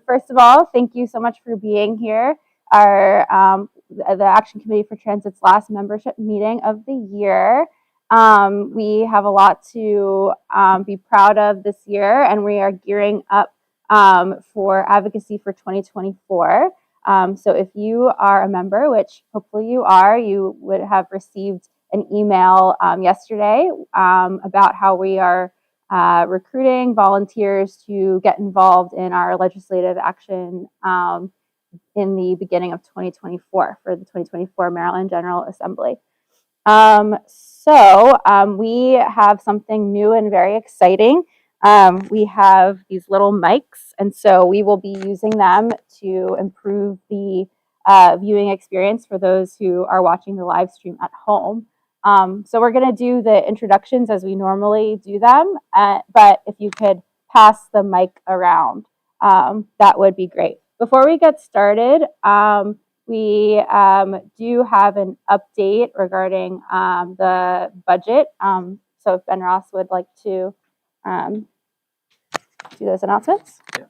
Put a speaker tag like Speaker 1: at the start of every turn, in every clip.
Speaker 1: First of all, thank you so much for being here. The Action Committee for Transit's last membership meeting of the year. We have a lot to be proud of this year, and we are gearing up for advocacy for 2024. So if you are a member, which hopefully you are, you would have received an email yesterday about how we are recruiting volunteers to get involved in our legislative action in the beginning of 2024 for the 2024 Maryland General Assembly. We have something new and very exciting. We have these little mics, and so we will be using them to improve the viewing experience for those who are watching the live stream at home. So we're going to do the introductions as we normally do them, but if you could pass the mic around, that would be great. Before we get started, we do have an update regarding the budget. So if Ben Ross would like to do those announcements.
Speaker 2: Yeah.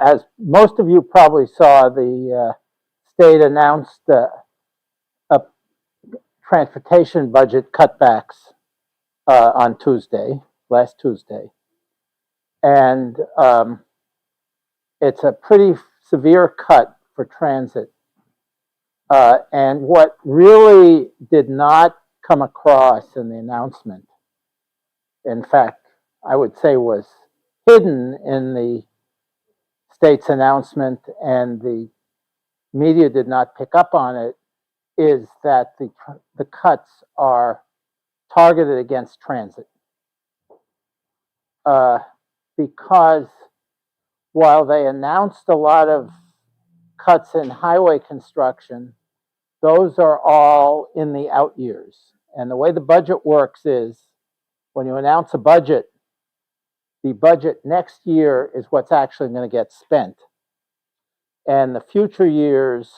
Speaker 2: As most of you probably saw, the state announced transportation budget cutbacks on last Tuesday. And it's a pretty severe cut for transit. And what really did not come across in the announcement, in fact, I would say was hidden in the state's announcement, and the media did not pick up on it, is that the cuts are targeted against transit. Because while they announced a lot of cuts in highway construction, those are all in the out years. And the way the budget works is when you announce a budget, the budget next year is what's actually going to get spent. And the future years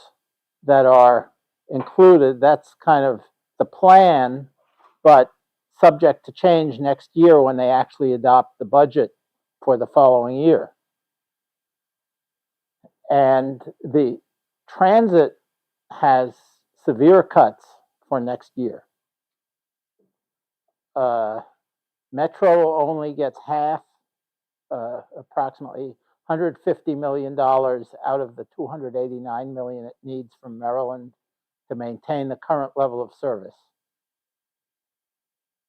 Speaker 2: that are included, that's kind of the plan, but subject to change next year when they actually adopt the budget for the following year. And the transit has severe cuts for next year. Metro only gets half, approximately $150 million out of the $289 million it needs from Maryland to maintain the current level of service.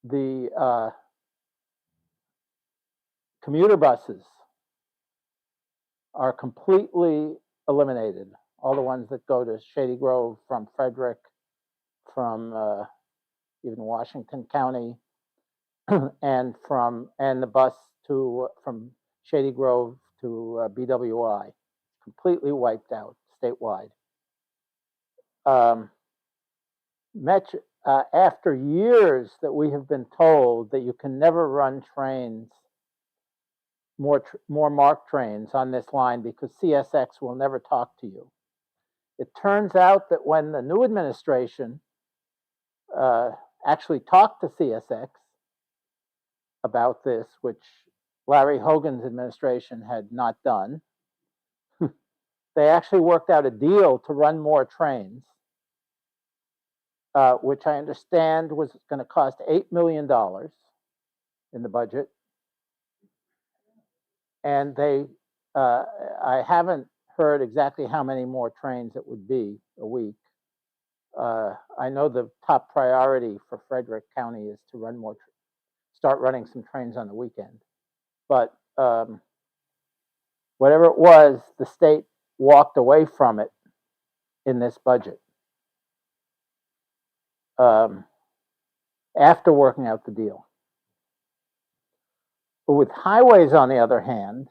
Speaker 2: The commuter buses are completely eliminated. All the ones that go to Shady Grove from Frederick, from even Washington County, and the bus from Shady Grove to BWI, completely wiped out statewide. After years that we have been told that you can never run trains, more MARC trains on this line because CSX will never talk to you. It turns out that when the new administration actually talked to CSX about this, which Larry Hogan's administration had not done, they actually worked out a deal to run more trains, which I understand was going to cost $8 million in the budget. And I haven't heard exactly how many more trains it would be a week. I know the top priority for Frederick County is to start running some trains on the weekend. But whatever it was, the state walked away from it in this budget after working out the deal. But with highways, on the other hand,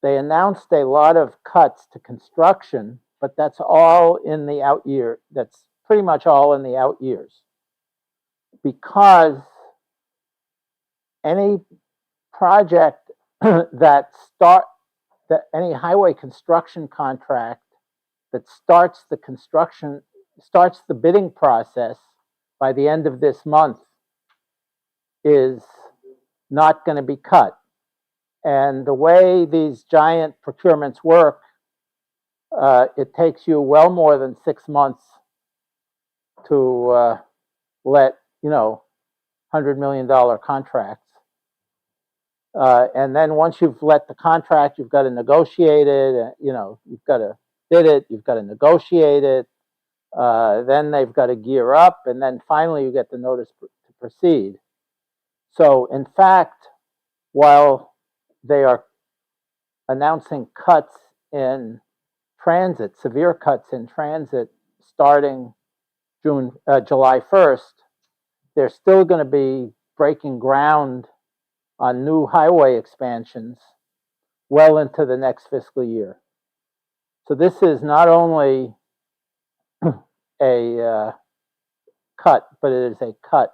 Speaker 2: they announced a lot of cuts to construction, but that's all in the out year. That's pretty much all in the out years. Because any project any highway construction contract that starts the construction starts the bidding process by the end of this month is not going to be cut. And the way these giant procurements work, it takes you well more than 6 months to let, $100 million contracts. And then once you've let the contract, you've got to negotiate it. You've got to bid it. You've got to negotiate it. Then they've got to gear up, and then finally you get the notice to proceed. So in fact, while they are announcing cuts in transit, severe cuts in transit starting July 1st, they're still going to be breaking ground on new highway expansions well into the next fiscal year. So this is not only a cut, but it is a cut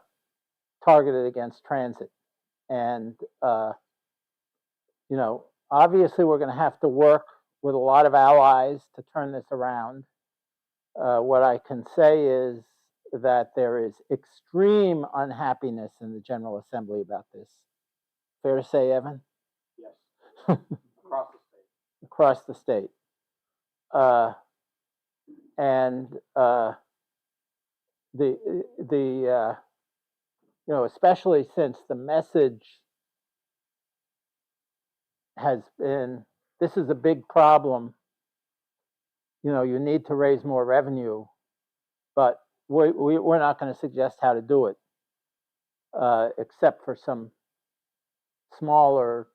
Speaker 2: targeted against transit. And, obviously we're going to have to work with a lot of allies to turn this around. What I can say is that there is extreme unhappiness in the General Assembly about this. Fair to say, Evan?
Speaker 3: Yes. Across the state.
Speaker 2: Across the state. Especially since the message has been, this is a big problem. You need to raise more revenue, but we're not going to suggest how to do it, except for some smaller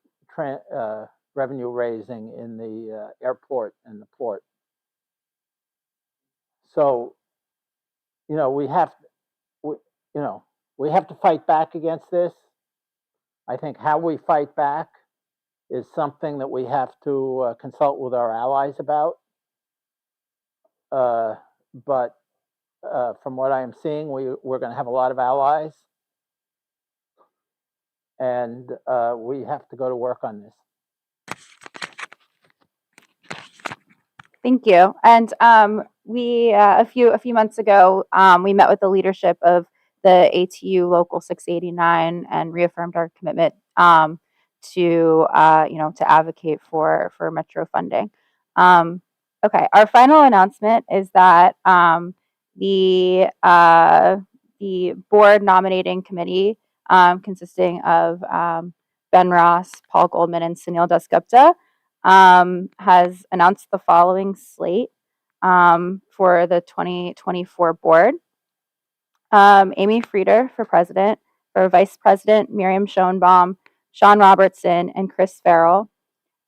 Speaker 2: revenue raising in the airport and the port. So, we have to fight back against this. I think how we fight back is something that we have to consult with our allies about. But from what I am seeing, we're going to have a lot of allies, and we have to go to work on this.
Speaker 1: Thank you. And we a few months ago, we met with the leadership of the ATU Local 689 and reaffirmed our commitment to advocate for Metro funding. Okay, our final announcement is that the board nominating committee, consisting of Ben Ross, Paul Goldman, and Sunil Dasgupta, has announced the following slate for the 2024 board. Amy Frieder for president, for vice president, Miriam Schoenbaum, Sean Robertson, and Chris Farrell.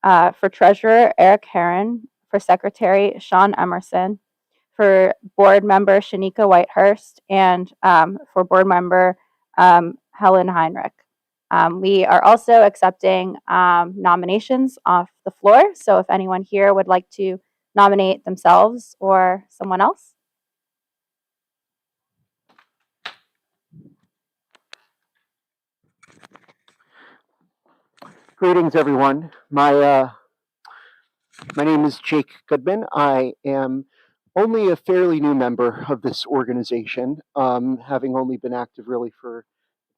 Speaker 1: For treasurer, Eric Herron. For secretary, Sean Emerson. For board member, Shanika Whitehurst. And for board member, Helen Heinrich. We are also accepting nominations off the floor. So if anyone here would like to nominate themselves or someone else.
Speaker 3: Greetings, everyone. My name is Jake Goodman. I am only a fairly new member of this organization, having only been active really for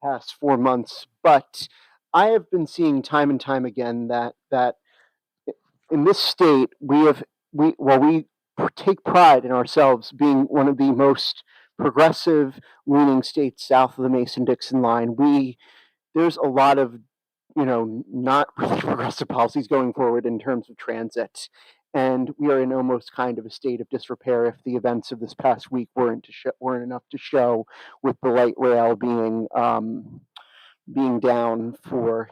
Speaker 3: the past 4 months. But I have been seeing time and time again that in this state we take pride in ourselves being one of the most progressive leaning states south of the Mason-Dixon line. There's a lot of not really progressive policies going forward in terms of transit. And we are in almost kind of a state of disrepair if the events of this past week weren't enough to show, with the light rail being down for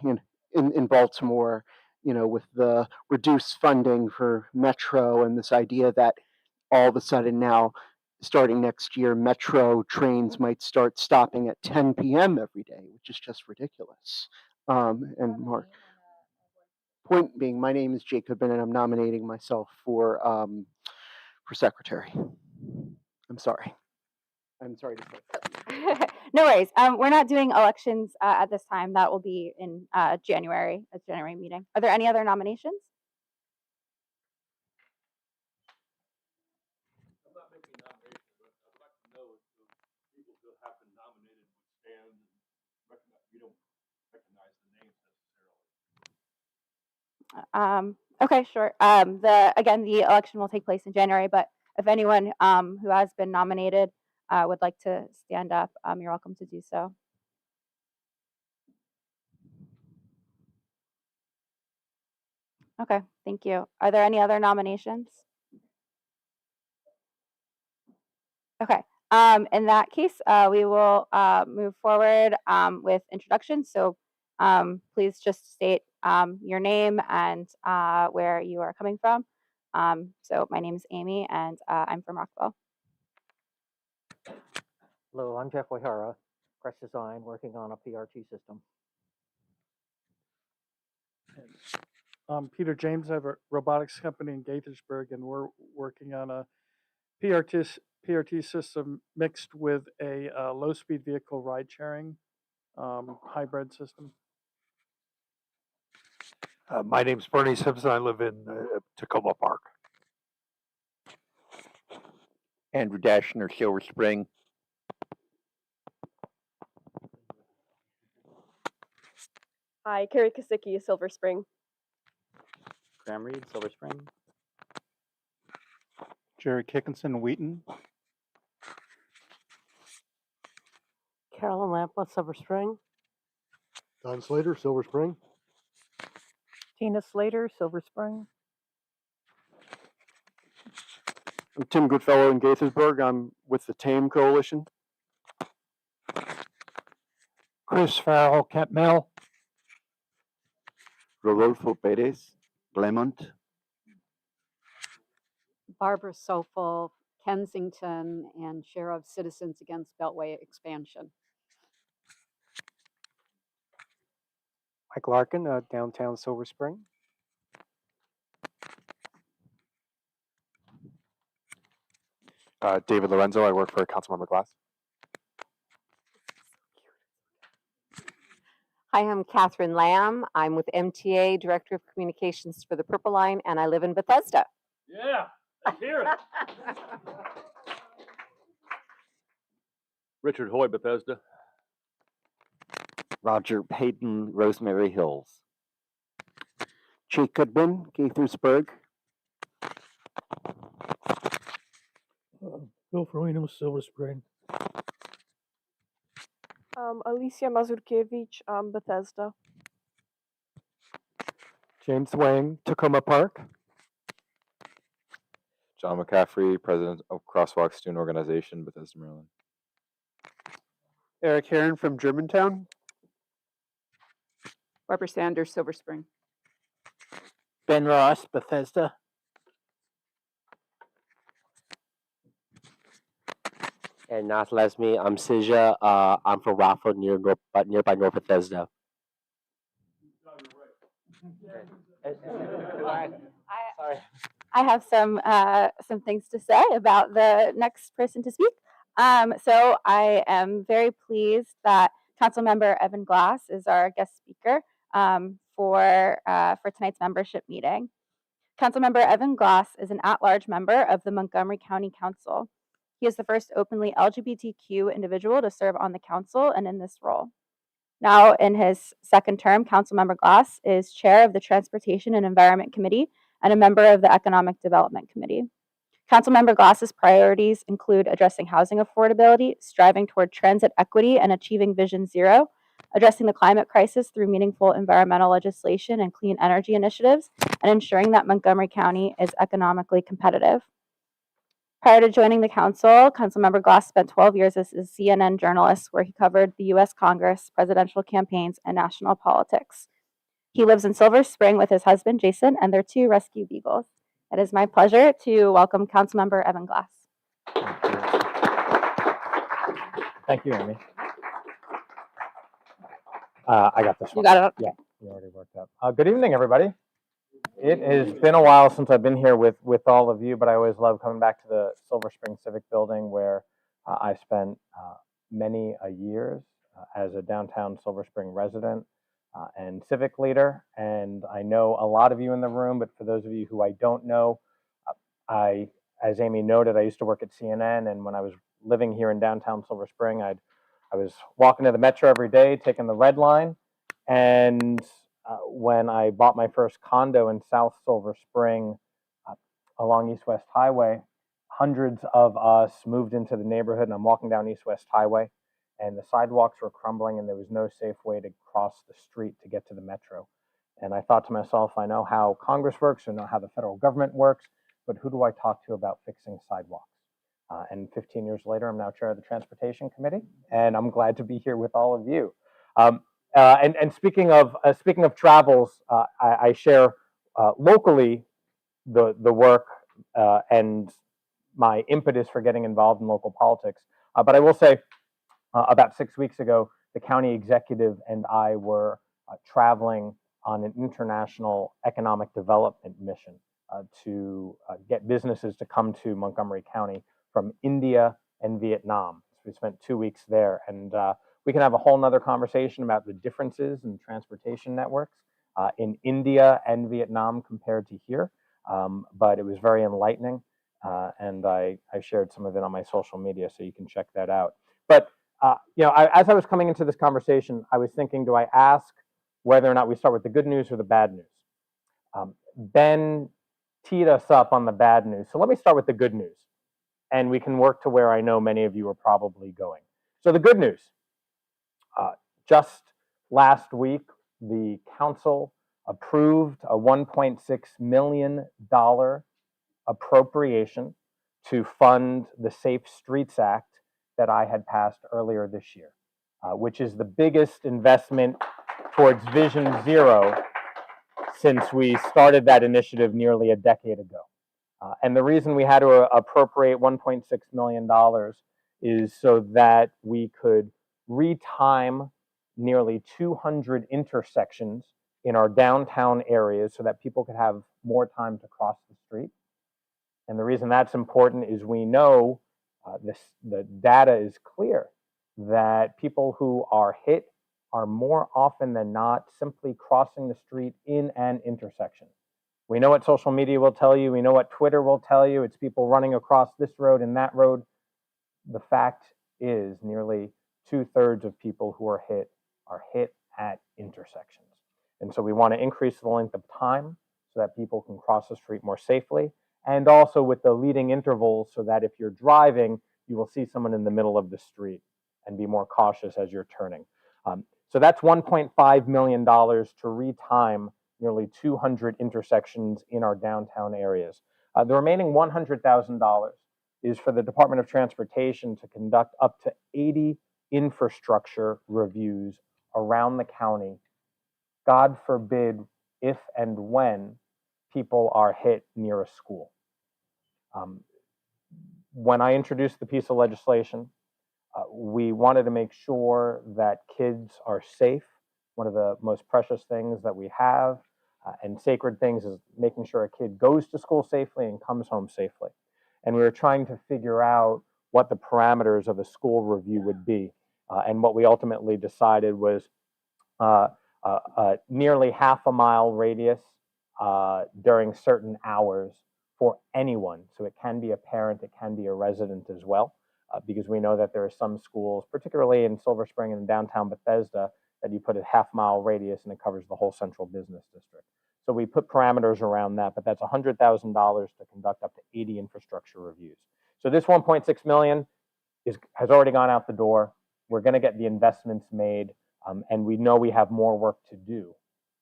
Speaker 3: in Baltimore, with the reduced funding for Metro, and this idea that all of a sudden now, starting next year, Metro trains might start stopping at 10 p.m. every day, which is just ridiculous. And Mark, point being, my name is Jake Goodman, and I'm nominating myself for secretary. I'm sorry to say.
Speaker 1: No worries. We're not doing elections at this time. That will be in January, a January meeting. Are there any other nominations? Okay, sure. The election will take place in January, but if anyone who has been nominated would like to stand up, you're welcome to do so. Okay, thank you. Are there any other nominations? Okay. In that case, we will move forward with introductions. So please just state your name and where you are coming from. So my name is Amy, and I'm from Rockville.
Speaker 4: Hello, I'm Jeff Wihara, Crest Design, working on a PRT system.
Speaker 5: I'm Peter James. I have a robotics company in Gaithersburg, and we're working on a PRT system mixed with a low-speed vehicle ride-sharing hybrid system.
Speaker 6: My name's Bernie Simpson. I live in Tacoma Park.
Speaker 7: Andrew Dashner, Silver Spring.
Speaker 8: Hi, Carrie Kasicki, Silver Spring.
Speaker 9: Graham Reed, Silver Spring.
Speaker 10: Jerry Kickinson, Wheaton.
Speaker 11: Carolyn Lampa, Silver Spring.
Speaker 12: Don Slater, Silver Spring.
Speaker 11: Tina Slater, Silver Spring.
Speaker 3: I'm Tim Goodfellow in Gaithersburg. I'm with the TAME Coalition.
Speaker 6: Chris Farrell, Kent Mill.
Speaker 7: Rodolfo Perez, Glemont.
Speaker 13: Barbara Sofel, Kensington, and chair of Citizens Against Beltway Expansion.
Speaker 14: Mike Larkin, downtown Silver Spring.
Speaker 10: David Lorenzo, I work for Councilmember-at-Large.
Speaker 11: Hi, I'm Catherine Lamb. I'm with MTA, Director of Communications for the Purple Line, and I live in Bethesda.
Speaker 5: Yeah, let's hear it.
Speaker 15: Richard Hoy, Bethesda.
Speaker 7: Roger Payton, Rosemary Hills.
Speaker 3: Jake Goodman, Gaithersburg.
Speaker 16: Bill Farino, Silver Spring.
Speaker 8: Alicia Mazurkiewicz, Bethesda.
Speaker 3: James Wang, Tacoma Park.
Speaker 10: John McCaffrey, President of Crosswalk Student Organization, Bethesda, Maryland.
Speaker 3: Eric Heron from Germantown.
Speaker 13: Barbara Sanders, Silver Spring.
Speaker 2: Ben Ross, Bethesda.
Speaker 17: And Nath Lesme, I'm Sija. I'm from Raffle, nearby North Bethesda.
Speaker 1: I have some things to say about the next person to speak. So I am very pleased that Councilmember Evan Glass is our guest speaker for tonight's membership meeting. Councilmember Evan Glass is an at-large member of the Montgomery County Council. He is the first openly LGBTQ individual to serve on the council and in this role. Now, in his second term, Councilmember Glass is chair of the Transportation and Environment Committee and a member of the Economic Development Committee. Councilmember Glass's priorities include addressing housing affordability, striving toward transit equity and achieving Vision Zero, addressing the climate crisis through meaningful environmental legislation and clean energy initiatives, and ensuring that Montgomery County is economically competitive. Prior to joining the council, Councilmember Glass spent 12 years as a CNN journalist where he covered the U.S. Congress, presidential campaigns, and national politics. He lives in Silver Spring with his husband, Jason, and their 2 rescue beagles. It is my pleasure to welcome Councilmember Evan Glass.
Speaker 9: Thank you, Amy. I got this one.
Speaker 1: You got it up?
Speaker 9: Yeah, you already worked up. Good evening, everybody. It has been a while since I've been here with all of you, but I always love coming back to the Silver Spring Civic Building where I spent many years as a downtown Silver Spring resident and civic leader. And I know a lot of you in the room, but for those of you who I don't know, as Amy noted, I used to work at CNN, and when I was living here in downtown Silver Spring, I was walking to the Metro every day, taking the red line, and when I bought my first condo in South Silver Spring along East West Highway. Hundreds of us moved into the neighborhood, and I'm walking down East West Highway, and the sidewalks were crumbling, and there was no safe way to cross the street to get to the metro. And I thought to myself, I know how Congress works, I know how the federal government works, but who do I talk to about fixing sidewalks? And 15 years later, I'm now chair of the Transportation Committee, and I'm glad to be here with all of you. And speaking of travels, I share locally the work and my impetus for getting involved in local politics. But I will say, about 6 weeks ago, the county executive and I were traveling on an international economic development mission to get businesses to come to Montgomery County from India and Vietnam. So we spent 2 weeks there, and we can have a whole nother conversation about the differences in transportation networks in India and Vietnam compared to here. But it was very enlightening, and I shared some of it on my social media, so you can check that out. But as I was coming into this conversation, I was thinking, do I ask whether or not we start with the good news or the bad news? Ben teed us up on the bad news, so let me start with the good news, and we can work to where I know many of you are probably going. So the good news, just last week, the council approved a $1.6 million appropriation to fund the Safe Streets Act that I had passed earlier this year, which is the biggest investment towards Vision Zero since we started that initiative nearly a decade ago. And the reason we had to appropriate $1.6 million is so that we could retime nearly 200 intersections in our downtown areas so that people could have more time to cross the street. And the reason that's important is we know the data is clear that people who are hit are more often than not simply crossing the street in an intersection. We know what social media will tell you. We know what Twitter will tell you. It's people running across this road and that road. The fact is nearly 2/3 of people who are hit at intersections. And so we want to increase the length of time so that people can cross the street more safely, and also with the leading intervals so that if you're driving, you will see someone in the middle of the street and be more cautious as you're turning. So that's $1.5 million to retime nearly 200 intersections in our downtown areas. The remaining $100,000 is for the Department of Transportation to conduct up to 80 infrastructure reviews around the county. God forbid if and when people are hit near a school. When I introduced the piece of legislation, we wanted to make sure that kids are safe. One of the most precious things that we have and sacred things is making sure a kid goes to school safely and comes home safely. And we were trying to figure out what the parameters of a school review would be. And what we ultimately decided was nearly half a mile radius during certain hours for anyone. So it can be a parent, it can be a resident as well, because we know that there are some schools, particularly in Silver Spring and downtown Bethesda, that you put a half-mile radius and it covers the whole central business district. So we put parameters around that, but that's $100,000 to conduct up to 80 infrastructure reviews. So this 1.6 million has already gone out the door. We're going to get the investments made, and we know we have more work to do,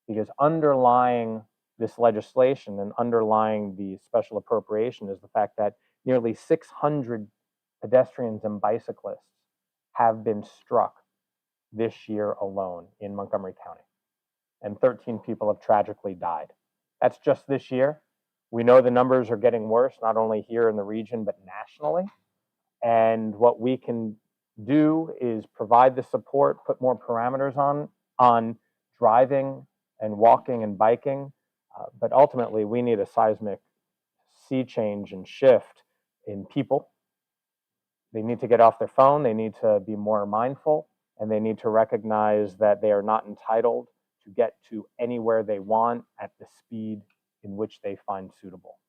Speaker 9: because underlying this legislation and underlying the special appropriation is the fact that nearly 600 pedestrians and bicyclists have been struck this year alone in Montgomery County, and 13 people have tragically died. That's just this year. We know the numbers are getting worse, not only here in the region, but nationally. And what we can do is provide the support, put more parameters on driving and walking and biking. But ultimately, we need a seismic sea change and shift in people. They need to get off their phone. They need to be more mindful, and they need to recognize that they are not entitled to get to anywhere they want at the speed in which they find suitable.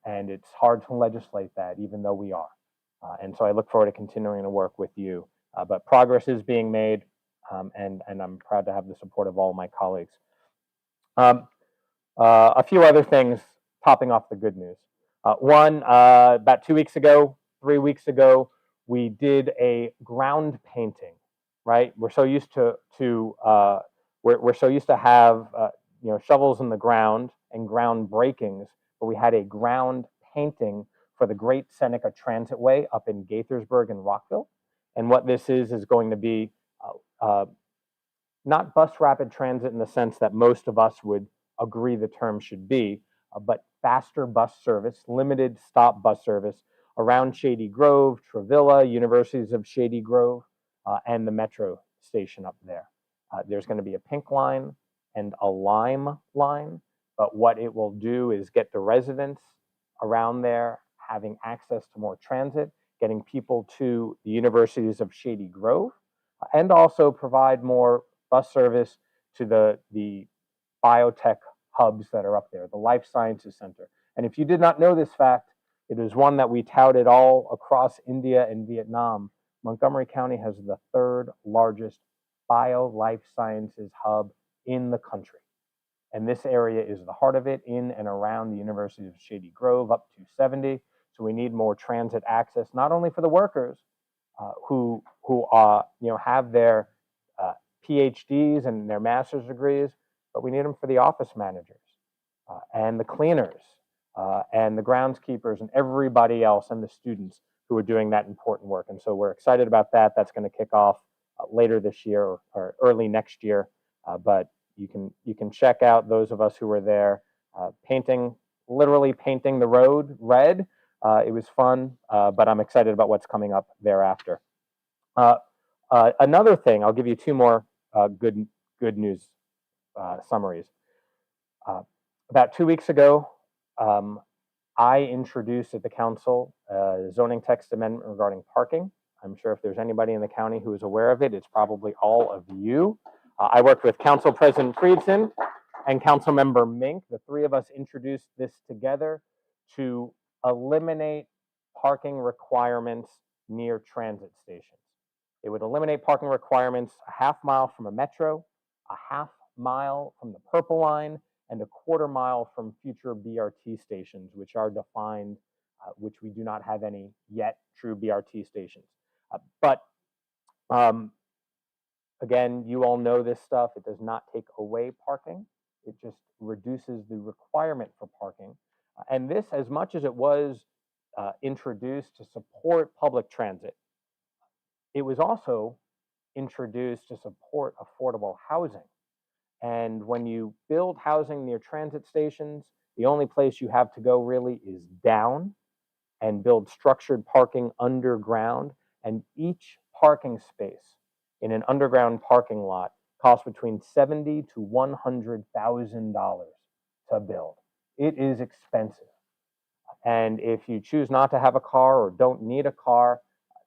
Speaker 9: And it's hard to legislate that, even though we are. And so I look forward to continuing to work with you. But progress is being made, and I'm proud to have the support of all my colleagues. A few other things topping off the good news. One, about 2 weeks ago, 3 weeks ago, we did a ground painting. Right, we're so used to we're so used to have shovels in the ground and ground breakings, but we had a ground painting for the Great Seneca Transitway up in Gaithersburg and Rockville. And what this is going to be not bus rapid transit in the sense that most of us would agree the term should be, but faster bus service, limited stop bus service around Shady Grove, Travilla, Universities of Shady Grove, and the metro station up there. There's going to be a pink line and a lime line, but what it will do is get the residents around there having access to more transit, getting people to the Universities of Shady Grove, and also provide more bus service to the biotech hubs that are up there, the Life Sciences Center. And if you did not know this fact, it is one that we touted all across India and Vietnam. Montgomery County has the third largest bio-life sciences hub in the country. And this area is the heart of it, in and around the University of Shady Grove, up to 70. So we need more transit access, not only for the workers who have their PhDs and their master's degrees, but we need them for the office managers and the cleaners and the groundskeepers and everybody else and the students who are doing that important work. And so we're excited about that. That's going to kick off later this year or early next year. But you can check out those of us who were there literally painting the road red. It was fun, but I'm excited about what's coming up thereafter. Another thing, I'll give you two more good news summaries. About 2 weeks ago, I introduced at the council a zoning text amendment regarding parking. I'm sure if there's anybody in the county who is aware of it, it's probably all of you. I worked with Council President Friedson and Councilmember Mink. The three of us introduced this together to eliminate parking requirements near transit stations. It would eliminate parking requirements a half mile from a metro, a half mile from the Purple Line, and a quarter mile from future BRT stations, which are defined, which we do not have any yet true BRT stations. But again, you all know this stuff. It does not take away parking. It just reduces the requirement for parking. And this, as much as it was introduced to support public transit, it was also introduced to support affordable housing. And when you build housing near transit stations, the only place you have to go really is down and build structured parking underground. And each parking space in an underground parking lot costs between $70,000 to $100,000 to build. It is expensive. And if you choose not to have a car or don't need a car,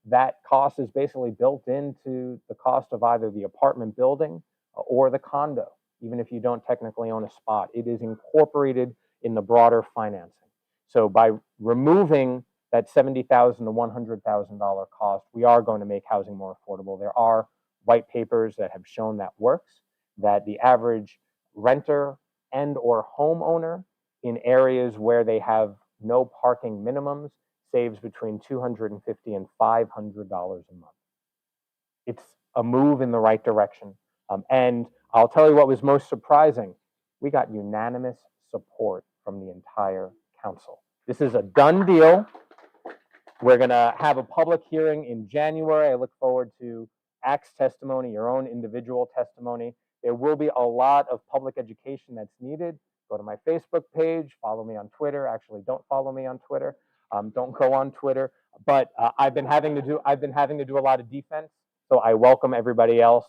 Speaker 9: that cost is basically built into the cost of either the apartment building or the condo, even if you don't technically own a spot. It is incorporated in the broader financing. So by removing that $70,000 to $100,000 cost, we are going to make housing more affordable. There are white papers that have shown that works, that the average renter and or homeowner in areas where they have no parking minimums saves between $250 and $500 a month. It's a move in the right direction. And I'll tell you what was most surprising. We got unanimous support from the entire council. This is a done deal. We're going to have a public hearing in January. I look forward to ACT's testimony, your own individual testimony. There will be a lot of public education that's needed. Go to my Facebook page, follow me on Twitter. Actually, don't follow me on Twitter. Don't go on Twitter. But I've been having to do a lot of defense. So I welcome everybody else,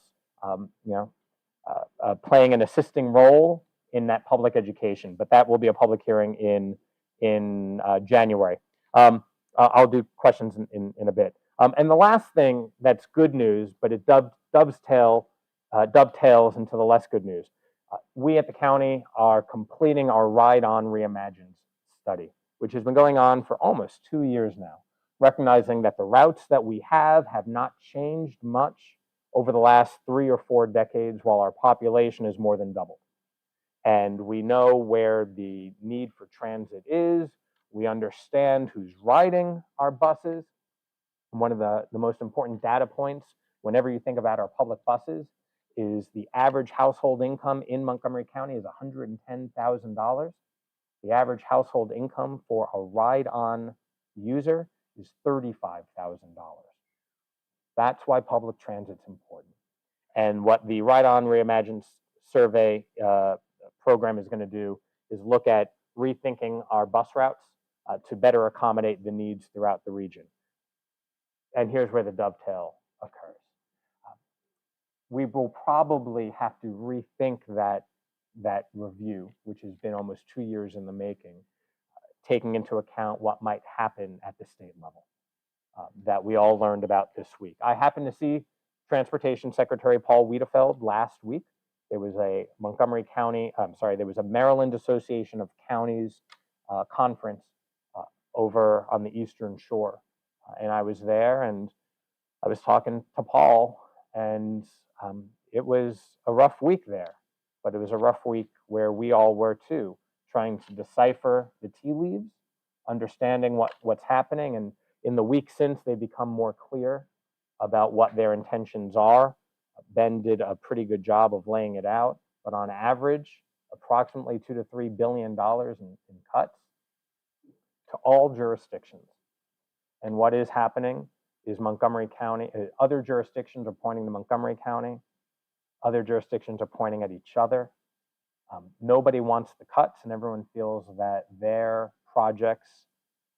Speaker 9: playing an assisting role in that public education. But that will be a public hearing in January. I'll do questions in a bit. And the last thing that's good news, but it dovetails into the less good news. We at the county are completing our Ride On Reimagined study, which has been going on for almost 2 years now, recognizing that the routes that we have not changed much over the last 3 or 4 decades while our population has more than doubled. And we know where the need for transit is. We understand who's riding our buses. One of the most important data points whenever you think about our public buses is the average household income in Montgomery County is $110,000. The average household income for a ride-on user is $35,000. That's why public transit's important. And what the Ride-On Reimagined survey program is going to do is look at rethinking our bus routes to better accommodate the needs throughout the region. And here's where the dovetail occurs. We will probably have to rethink that review, which has been almost 2 years in the making, taking into account what might happen at the state level that we all learned about this week. I happened to see Transportation Secretary Paul Wiedefeld last week. There was a there was a Maryland Association of Counties conference over on the Eastern Shore. And I was there and I was talking to Paul, and it was a rough week there, but it was a rough week where we all were too, trying to decipher the tea leaves, understanding what's happening. And in the week since, they've become more clear about what their intentions are. Ben did a pretty good job of laying it out, but on average, approximately $2 to $3 billion in cuts to all jurisdictions. And what is happening is Montgomery County, other jurisdictions are pointing to Montgomery County, other jurisdictions are pointing at each other. Nobody wants the cuts, and everyone feels that their projects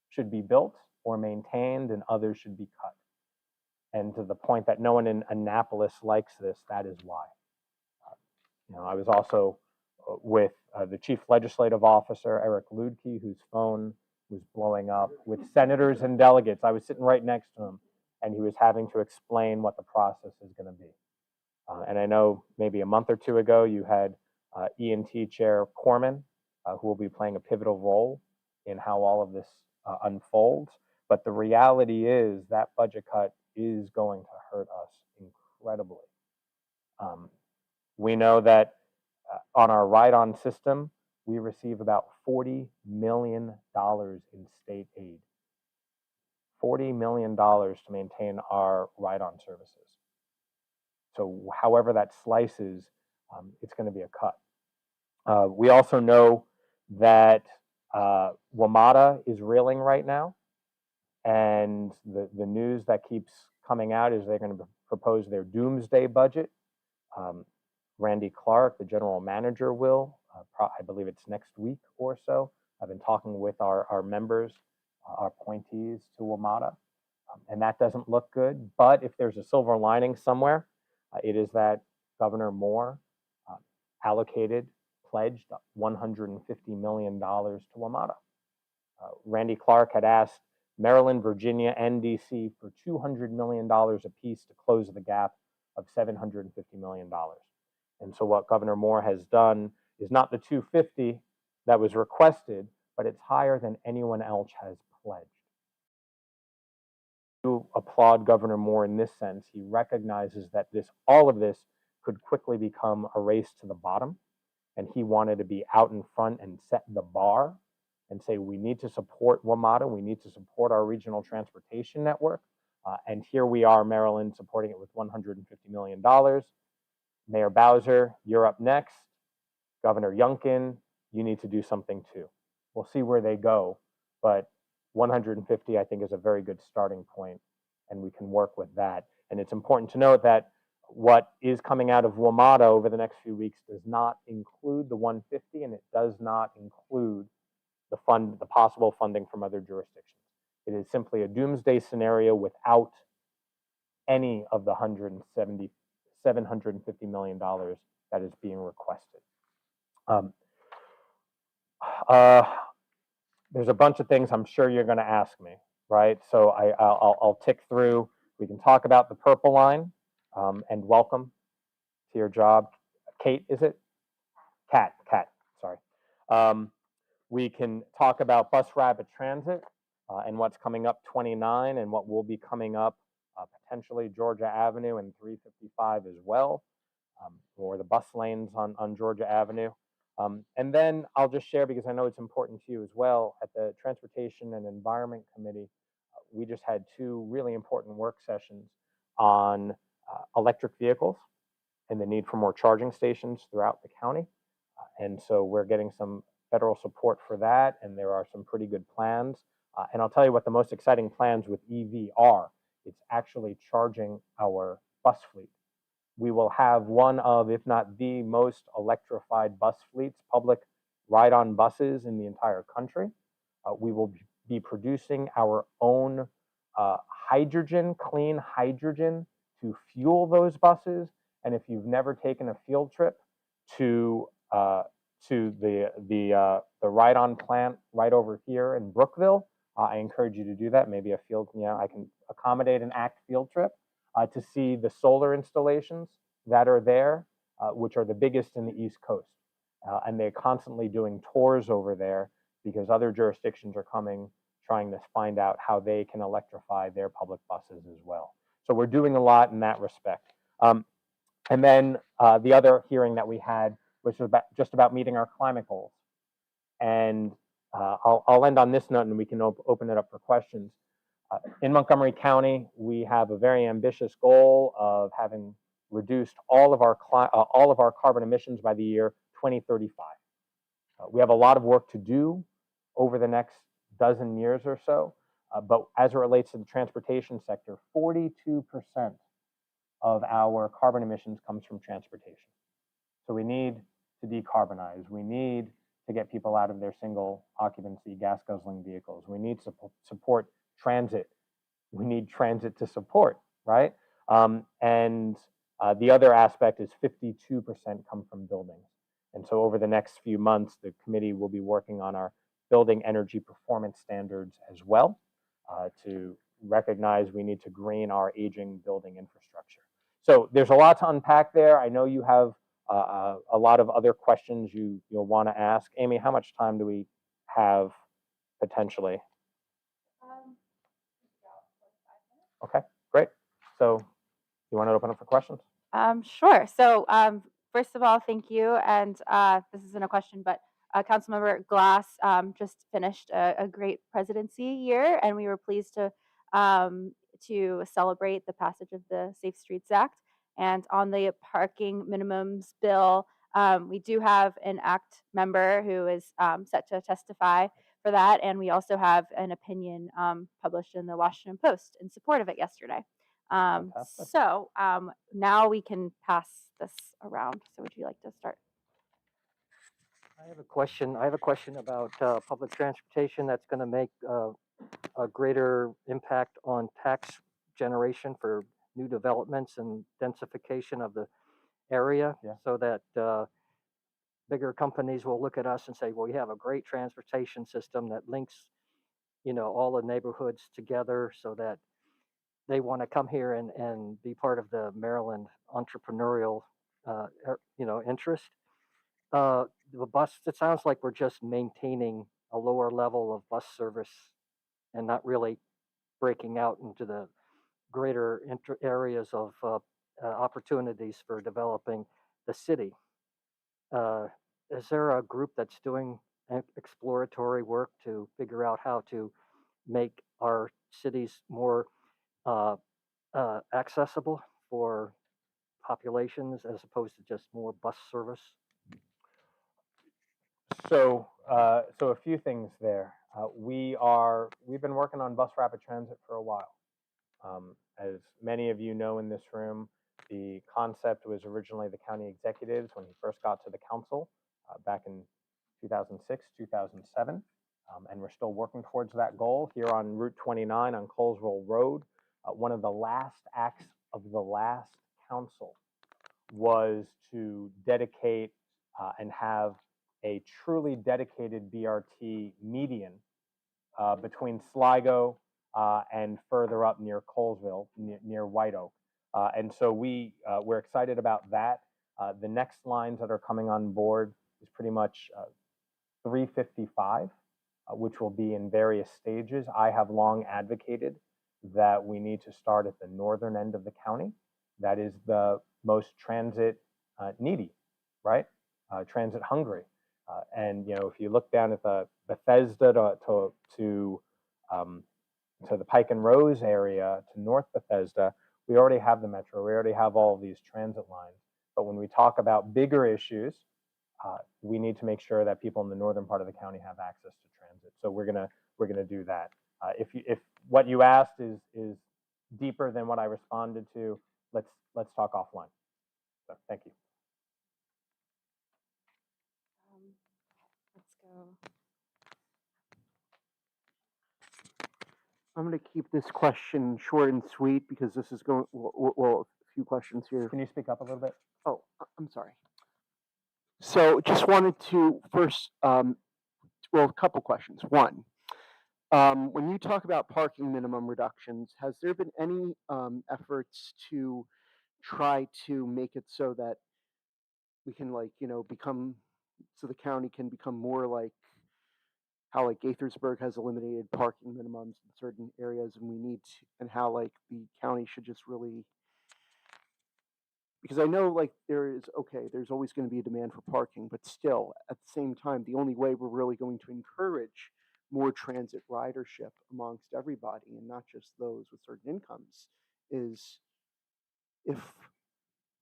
Speaker 9: should be built or maintained and others should be cut. And to the point that no one in Annapolis likes this, that is why. I was also with the Chief Legislative Officer, Eric Ludke, whose phone was blowing up, with senators and delegates. I was sitting right next to him, and he was having to explain what the process is going to be. And I know maybe a month or two ago, you had E&T Chair Corman, who will be playing a pivotal role in how all of this unfolds. But the reality is that budget cut is going to hurt us incredibly. We know that on our ride-on system, we receive about $40 million in state aid. $40 million to maintain our ride-on services. So however that slices, it's going to be a cut. We also know that WMATA is reeling right now. And the news that keeps coming out is they're going to propose their doomsday budget. Randy Clark, the general manager, will. I believe it's next week or so. I've been talking with our members, our appointees to WMATA, and that doesn't look good. But if there's a silver lining somewhere, it is that Governor Moore pledged $150 million to WMATA. Randy Clark had asked Maryland, Virginia, and DC for $200 million apiece to close the gap of $750 million. And so what Governor Moore has done is not the $250 that was requested, but it's higher than anyone else has pledged. To applaud Governor Moore in this sense, he recognizes that all of this could quickly become a race to the bottom, and he wanted to be out in front and set the bar and say, we need to support WMATA, we need to support our regional transportation network, and here we are, Maryland, supporting it with $150 million. Mayor Bowser, you're up next. Governor Youngkin, you need to do something too. We'll see where they go, but 150, I think, is a very good starting point, and we can work with that. And it's important to note that what is coming out of WMATA over the next few weeks does not include the 150, and it does not include the possible funding from other jurisdictions. It is simply a doomsday scenario without any of the $750 million that is being requested. There's a bunch of things I'm sure you're going to ask me, right? So I'll tick through. We can talk about the Purple Line, and welcome to your job. Kate, is it? Kat, sorry. We can talk about bus rapid transit and what's coming up 29 and what will be coming up potentially Georgia Avenue and 355 as well, or the bus lanes on Georgia Avenue. And then I'll just share, because I know it's important to you as well, at the Transportation and Environment Committee, we just had two really important work sessions on electric vehicles and the need for more charging stations throughout the county. And so we're getting some federal support for that, and there are some pretty good plans. And I'll tell you what the most exciting plans with EV are. It's actually charging our bus fleet. We will have one of, if not the most electrified bus fleets, public ride-on buses in the entire country. We will be producing our own hydrogen, clean hydrogen, to fuel those buses. And if you've never taken a field trip to the ride-on plant right over here in Brookville, I encourage you to do that. Maybe a field, I can accommodate an ACT field trip to see the solar installations that are there, which are the biggest in the East Coast. And they're constantly doing tours over there because other jurisdictions are coming, trying to find out how they can electrify their public buses as well. So we're doing a lot in that respect. And then the other hearing that we had was just about meeting our climate goals. And I'll end on this note, and we can open it up for questions. In Montgomery County, we have a very ambitious goal of having reduced all of our carbon emissions by the year 2035. We have a lot of work to do over the next dozen years or so, but as it relates to the transportation sector, 42% of our carbon emissions comes from transportation. So we need to decarbonize. We need to get people out of their single occupancy gas guzzling vehicles. We need to support transit. We need transit to support, right? And the other aspect is 52% come from buildings. And so over the next few months, the committee will be working on our building energy performance standards as well, to recognize we need to green our aging building infrastructure. So there's a lot to unpack there. I know you have a lot of other questions you'll want to ask. Amy, how much time do we have potentially? Okay, great. So you want to open up for questions?
Speaker 1: Sure. So first of all, thank you. And this isn't a question, but Councilmember Glass just finished a great presidency year, and we were pleased to celebrate the passage of the Safe Streets Act. And on the parking minimums bill, we do have an ACT member who is set to testify for that, and we also have an opinion published in the Washington Post in support of it yesterday. So now we can pass this around. So would you like to start?
Speaker 4: I have a question about public transportation that's going to make a greater impact on tax generation for new developments and densification of the area, so that bigger companies will look at us and say, well, we have a great transportation system that links, all the neighborhoods together, so that they want to come here and be part of the Maryland entrepreneurial, interest. The bus, it sounds like we're just maintaining a lower level of bus service and not really breaking out into the greater areas of opportunities for developing the city. Is there a group that's doing exploratory work to figure out how to make our cities more accessible for populations as opposed to just more bus service?
Speaker 9: So a few things there. We've been working on bus rapid transit for a while. As many of you know in this room, the concept was originally the county executives when he first got to the council back in 2006, 2007. And we're still working towards that goal here on Route 29 on Colesville Road. One of the last acts of the last council was to dedicate and have a truly dedicated BRT median between Sligo and further up near Colesville, near White Oak. And so we're excited about that. The next lines that are coming on board is pretty much 355, which will be in various stages. I have long advocated that we need to start at the northern end of the county. That is the most transit needy, right? Transit hungry. And if you look down at the Bethesda to the Pike and Rose area to North Bethesda, we already have the metro. We already have all of these transit lines. But when we talk about bigger issues, we need to make sure that people in the northern part of the county have access to transit. So we're gonna do that. If what you asked is deeper than what I responded to, let's talk offline. So thank you.
Speaker 8: Let's go.
Speaker 3: I'm going to keep this question short and sweet because this is going, well, a few questions here.
Speaker 9: Can you speak up a little bit?
Speaker 3: Oh, I'm sorry. So just wanted to first, well, a couple questions. One, when you talk about parking minimum reductions, has there been any efforts to try to make it so that we can become, so the county can become more like how like Gaithersburg has eliminated parking minimums in certain areas, and and how like the county should just really, because I know like there's always going to be a demand for parking, but still at the same time, the only way we're really going to encourage more transit ridership amongst everybody and not just those with certain incomes is if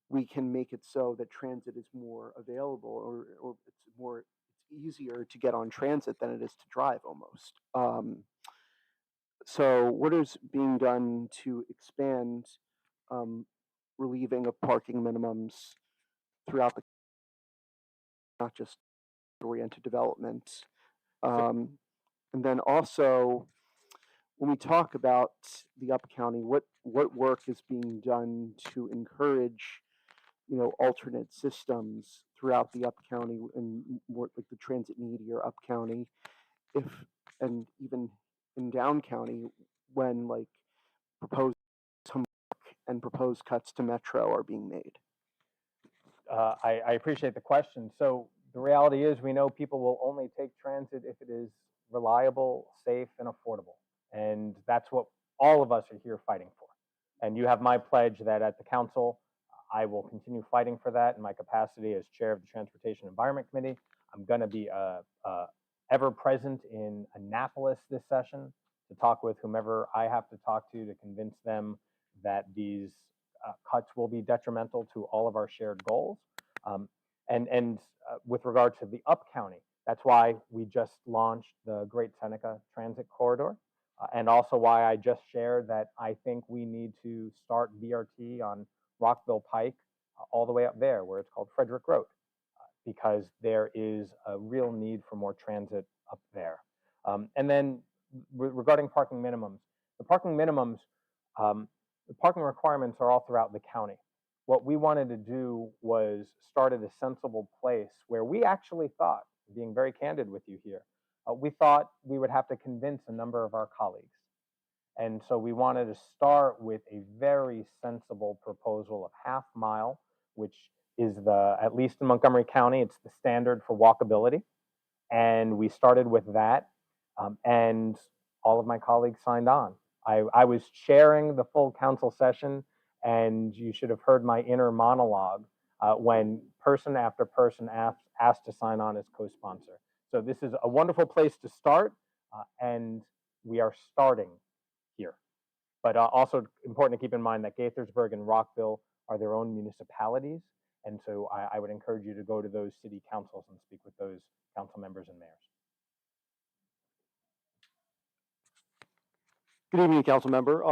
Speaker 3: we can make it so that transit is more available, or it's easier to get on transit than it is to drive almost. So what is being done to expand relieving of parking minimums throughout the, not just oriented development? And then also, when we talk about the Up County, what work is being done to encourage alternate systems throughout the Up County and more like the transit needier Up County, and even in Down County when like proposed and proposed cuts to Metro are being made?
Speaker 9: I appreciate the question. So the reality is we know people will only take transit if it is reliable, safe, and affordable. And that's what all of us are here fighting for. And you have my pledge that at the council, I will continue fighting for that in my capacity as chair of the Transportation Environment Committee. I'm going to be ever present in Annapolis this session to talk with whomever I have to talk to convince them that these cuts will be detrimental to all of our shared goals. And with regard to the Up County, that's why we just launched the Great Seneca Transit Corridor, and also why I just shared that I think we need to start VRT on Rockville Pike all the way up there where it's called Frederick Road, because there is a real need for more transit up there. And then regarding parking minimums, the parking requirements are all throughout the county. What we wanted to do was start at a sensible place where we actually thought, being very candid with you here, we thought we would have to convince a number of our colleagues. And so we wanted to start with a very sensible proposal of half mile, which is at least in Montgomery County, it's the standard for walkability. And we started with that, and all of my colleagues signed on. I was chairing the full council session, and you should have heard my inner monologue when person after person asked to sign on as co-sponsor. So this is a wonderful place to start, and we are starting here. But also important to keep in mind that Gaithersburg and Rockville are their own municipalities, and so I would encourage you to go to those city councils and speak with those council members and mayors.
Speaker 12: Good evening, council member.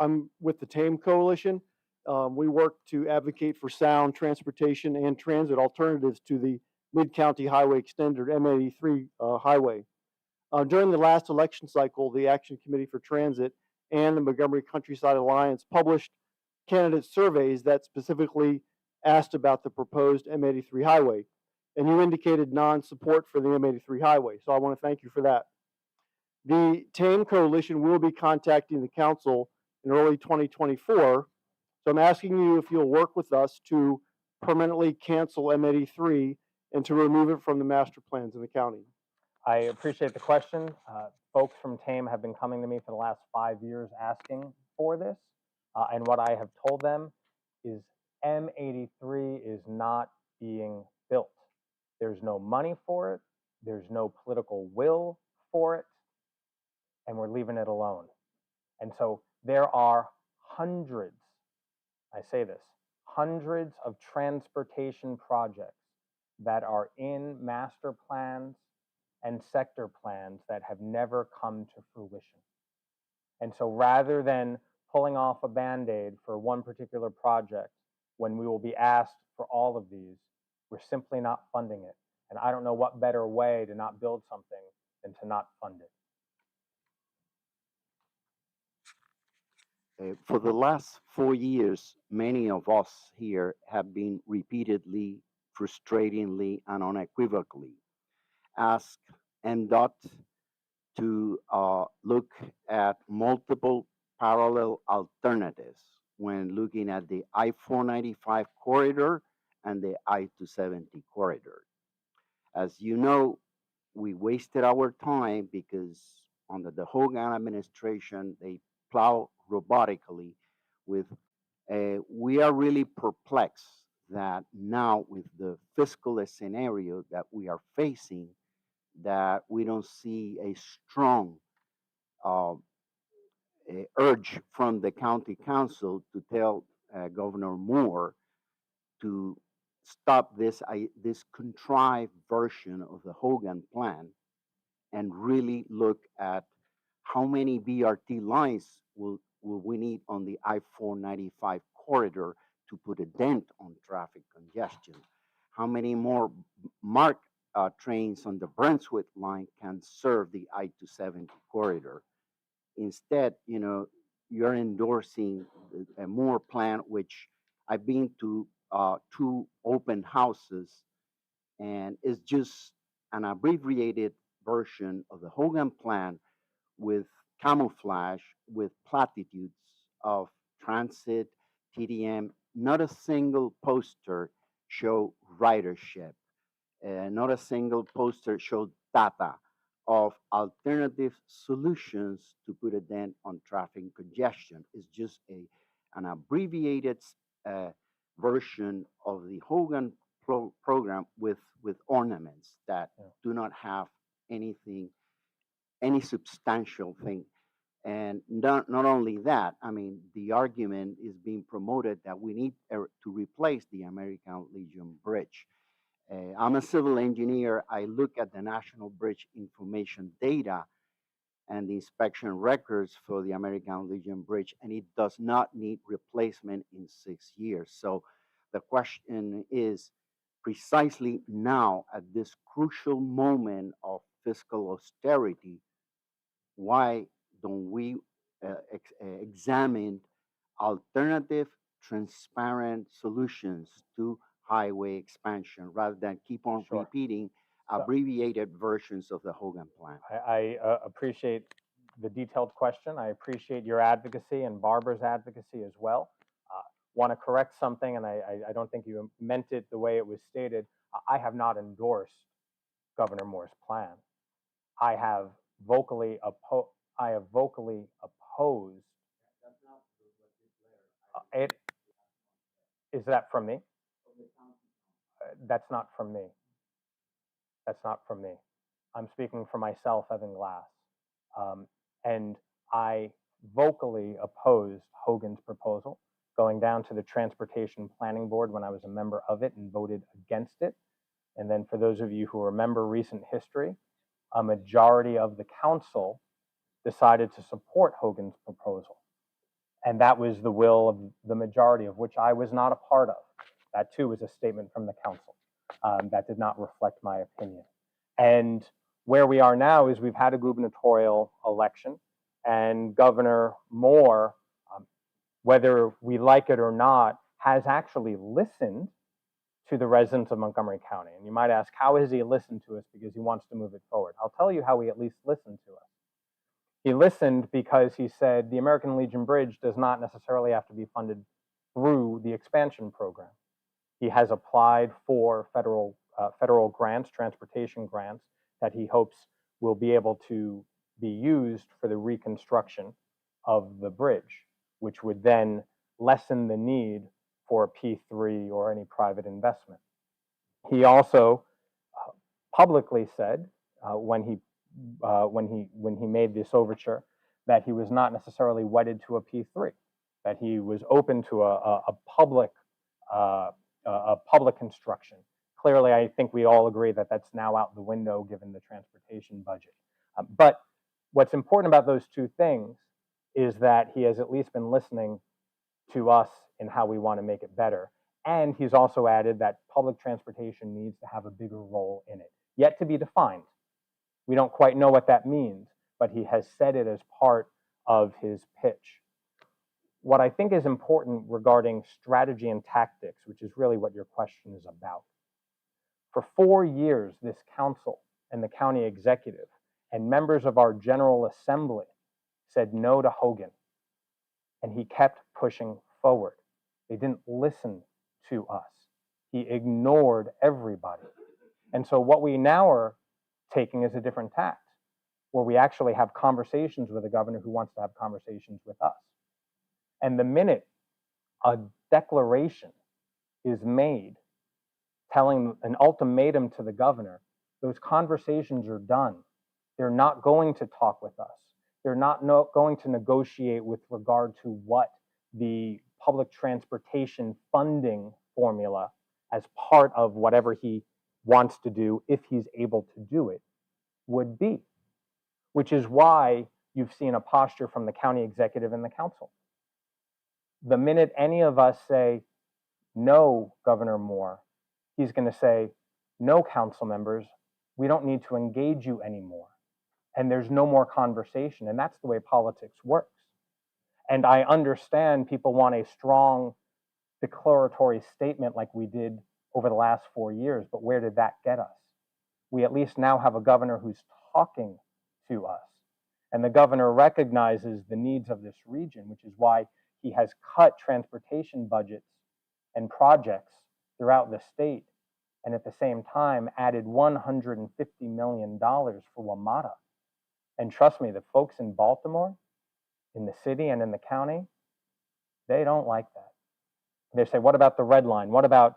Speaker 12: I'm with the TAME Coalition. We work to advocate for sound transportation and transit alternatives to the Mid-County Highway Extended M83 highway. During the last election cycle, the Action Committee for Transit and the Montgomery Countryside Alliance published candidate surveys that specifically asked about the proposed M83 highway. And you indicated non-support for the M83 highway, so I want to thank you for that. The TAME Coalition will be contacting the council in early 2024, so I'm asking you if you'll work with us to permanently cancel M83 and to remove it from the master plans in the county.
Speaker 9: I appreciate the question. Folks from TAME have been coming to me for the last 5 years asking for this, and what I have told them is M83 is not being built. There's no money for it. There's no political will for it. And we're leaving it alone. And so there are hundreds, I say this, hundreds of transportation projects that are in master plans and sector plans that have never come to fruition. And so rather than pulling off a Band-Aid for one particular project, when we will be asked for all of these, we're simply not funding it. And I don't know what better way to not build something than to not fund it.
Speaker 15: For the last 4 years, many of us here have been repeatedly, frustratingly, and unequivocally asked MDOT to look at multiple parallel alternatives when looking at the I-495 corridor and the I-270 corridor. As you know, we wasted our time because under the Hogan administration, they plow robotically with, we are really perplexed that now with the fiscal scenario that we are facing, that we don't see a strong urge from the county council to tell Governor Moore to stop this contrived version of the Hogan plan and really look at how many BRT lines will we need on the I-495 corridor to put a dent on traffic congestion. How many more MARC trains on the Brentwood line can serve the I-270 corridor. Instead, you're endorsing a Moore plan, which I've been to 2 open houses, and it's just an abbreviated version of the Hogan plan with camouflage, with platitudes of transit, TDM. Not a single poster showed ridership. Not a single poster showed data of alternative solutions to put a dent on traffic congestion. It's just an abbreviated version of the Hogan program with ornaments that do not have anything, any substantial thing. And not only that, I mean, the argument is being promoted that we need to replace the American Legion Bridge. I'm a civil engineer. I look at the National Bridge information data and the inspection records for the American Legion Bridge, and it does not need replacement in 6 years. So the question is, precisely now, at this crucial moment of fiscal austerity, why don't we examine alternative, transparent solutions to highway expansion rather than keep on repeating abbreviated versions of the Hogan plan?
Speaker 9: I appreciate the detailed question. I appreciate your advocacy and Barbara's advocacy as well. Want to correct something, and I don't think you meant it the way it was stated. I have not endorsed Governor Moore's plan. I have vocally opposed it. Is that from me? That's not from me. That's not from me. I'm speaking for myself, Evan Glass. And I vocally opposed Hogan's proposal, going down to the Transportation Planning Board when I was a member of it and voted against it. And then for those of you who remember recent history, a majority of the council decided to support Hogan's proposal. And that was the will of the majority, of which I was not a part of. That too was a statement from the council. That did not reflect my opinion. And where we are now is we've had a gubernatorial election, and Governor Moore, whether we like it or not, has actually listened to the residents of Montgomery County. And you might ask, how has he listened to us? Because he wants to move it forward. I'll tell you how he at least listened to us. He listened because he said the American Legion Bridge does not necessarily have to be funded through the expansion program. He has applied for federal grants, transportation grants, that he hopes will be able to be used for the reconstruction of the bridge, which would then lessen the need for a P3 or any private investment. He also publicly said when he made this overture that he was not necessarily wedded to a P3, that he was open to a public construction. Clearly, I think we all agree that that's now out the window given the transportation budget. But what's important about those two things is that he has at least been listening to us in how we want to make it better. And he's also added that public transportation needs to have a bigger role in it, yet to be defined. We don't quite know what that means, but he has said it as part of his pitch. What I think is important regarding strategy and tactics, which is really what your question is about. For 4 years, this council and the county executive and members of our General Assembly said no to Hogan, and he kept pushing forward. They didn't listen to us. He ignored everybody. And so what we now are taking is a different tact, where we actually have conversations with a governor who wants to have conversations with us. And the minute a declaration is made telling an ultimatum to the governor, those conversations are done. They're not going to talk with us. They're not going to negotiate with regard to what the public transportation funding formula as part of whatever he wants to do, if he's able to do it, would be, which is why you've seen a posture from the county executive and the council. The minute any of us say, no, Governor Moore, he's going to say, no, council members, we don't need to engage you anymore. And there's no more conversation. And that's the way politics works. And I understand people want a strong declaratory statement like we did over the last 4 years, but where did that get us? We at least now have a governor who's talking to us. And the governor recognizes the needs of this region, which is why he has cut transportation budgets and projects throughout the state, and at the same time added $150 million for WMATA. And trust me, the folks in Baltimore, in the city and in the county, they don't like that. They say, what about the red line? What about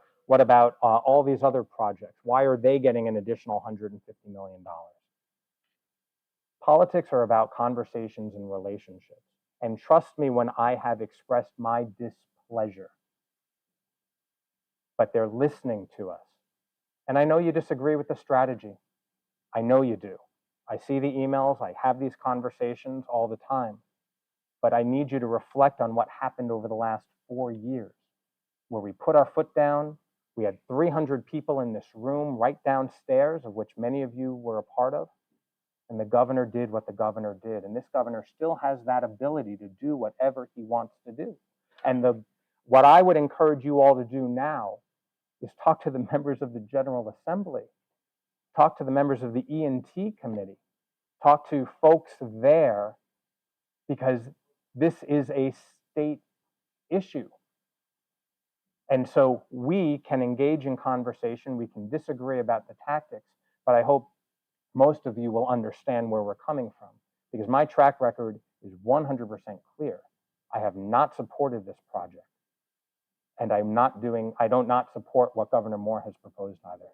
Speaker 9: all these other projects? Why are they getting an additional $150 million? Politics are about conversations and relationships. And trust me when I have expressed my displeasure. But they're listening to us. And I know you disagree with the strategy. I know you do. I see the emails. I have these conversations all the time. But I need you to reflect on what happened over the last 4 years, where we put our foot down. We had 300 people in this room right downstairs, of which many of you were a part of. And the governor did what the governor did. And this governor still has that ability to do whatever he wants to do. And what I would encourage you all to do now is talk to the members of the General Assembly. Talk to the members of the E&T committee. Talk to folks there, because this is a state issue. And so we can engage in conversation. We can disagree about the tactics, but I hope most of you will understand where we're coming from, because my track record is 100% clear. I have not supported this project, and I don't not support what Governor Moore has proposed either.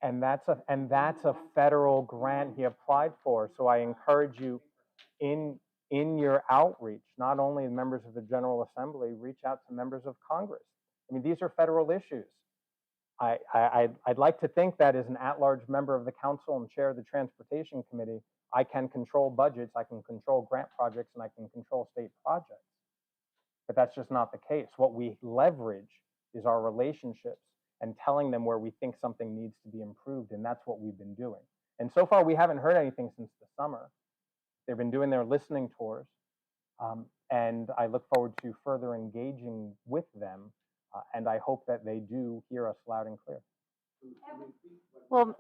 Speaker 9: And that's a federal grant he applied for. So I encourage you in your outreach, not only members of the General Assembly, reach out to members of Congress. I mean, these are federal issues. I'd like to think that as an at-large member of the council and chair of the Transportation Committee, I can control budgets, I can control grant projects, and I can control state projects. But that's just not the case. What we leverage is our relationships and telling them where we think something needs to be improved, and that's what we've been doing. And so far, we haven't heard anything since the summer. They've been doing their listening tours, and I look forward to further engaging with them, and I hope that they do hear us loud and clear.
Speaker 1: Well,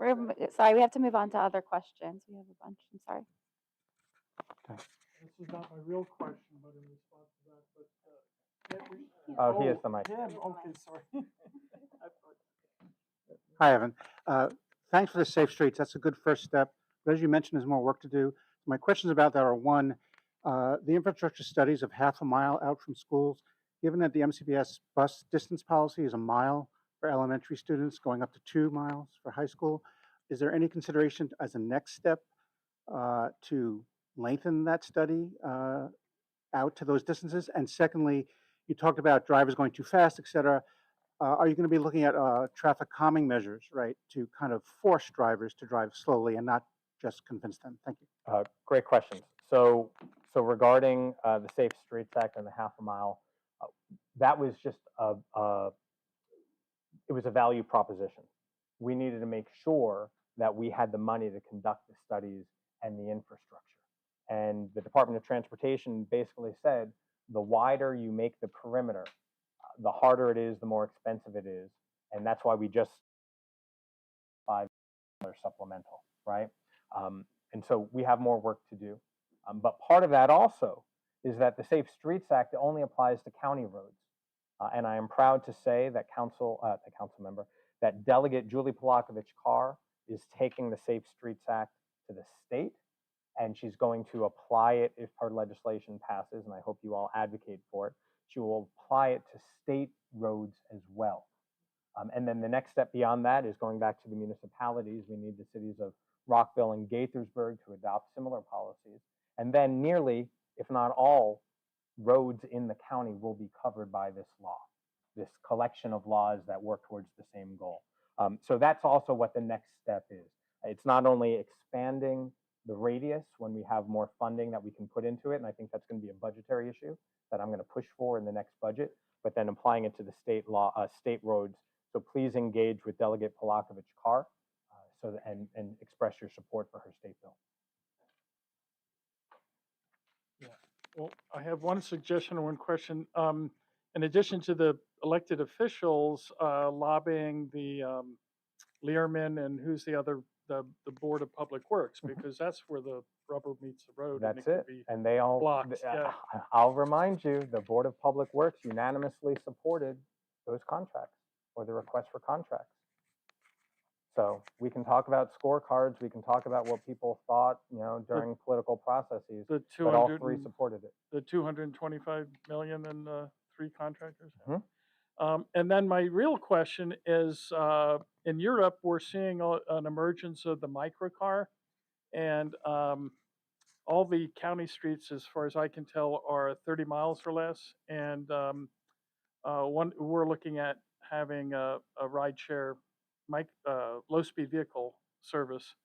Speaker 1: sorry, we have to move on to other questions. We have a bunch. I'm sorry.
Speaker 5: This is not my real question, but in response to that. But
Speaker 9: he has the mic.
Speaker 5: Him. Okay, sorry.
Speaker 18: Hi, Evan. Thanks for the safe streets. That's a good first step. But as you mentioned, there's more work to do. My questions about that are one, the infrastructure studies of half a mile out from schools, given that the MCBS bus distance policy is a mile for elementary students going up to 2 miles for high school, is there any consideration as a next step to lengthen that study out to those distances? And secondly, you talked about drivers going too fast, et cetera. Are you going to be looking at traffic calming measures, right, to kind of force drivers to drive slowly and not just convince them? Thank you.
Speaker 9: Great questions. So regarding the Safe Streets Act and the half a mile, that was just it was a value proposition. We needed to make sure that we had the money to conduct the studies and the infrastructure. And the Department of Transportation basically said, the wider you make the perimeter, the harder it is, the more expensive it is. And that's why we just $5 supplemental, right? And so we have more work to do. But part of that also is that the Safe Streets Act only applies to county roads. And I am proud to say that the council member, that Delegate Julie Polakovich-Carr is taking the Safe Streets Act to the state, and she's going to apply it if her legislation passes, and I hope you all advocate for it. She will apply it to state roads as well. And then the next step beyond that is going back to the municipalities. We need the cities of Rockville and Gaithersburg to adopt similar policies. And then nearly, if not all, roads in the county will be covered by this law, this collection of laws that work towards the same goal. So that's also what the next step is. It's not only expanding the radius when we have more funding that we can put into it, and I think that's going to be a budgetary issue that I'm going to push for in the next budget, but then applying it to the state law, state roads. So please engage with Delegate Polakovich-Carr and express your support for her state bill.
Speaker 5: Yeah. Well, I have one suggestion or one question. In addition to the elected officials lobbying the Learman and who's the other, the Board of Public Works, because that's where the rubber meets the road.
Speaker 9: That's
Speaker 5: and
Speaker 9: it.
Speaker 5: Be
Speaker 9: And they all,
Speaker 5: blocked. Yeah.
Speaker 9: I'll remind you, the Board of Public Works unanimously supported those contracts or the request for contracts. So we can talk about scorecards. We can talk about what people thought, during political processes. But all three supported it.
Speaker 5: The 225 million and 3 contractors.
Speaker 9: Mm-hmm.
Speaker 5: And then my real question is, in Europe, we're seeing an emergence of the microcar, and all the county streets, as far as I can tell, are 30 miles or less. And we're looking at having a rideshare low-speed vehicle service.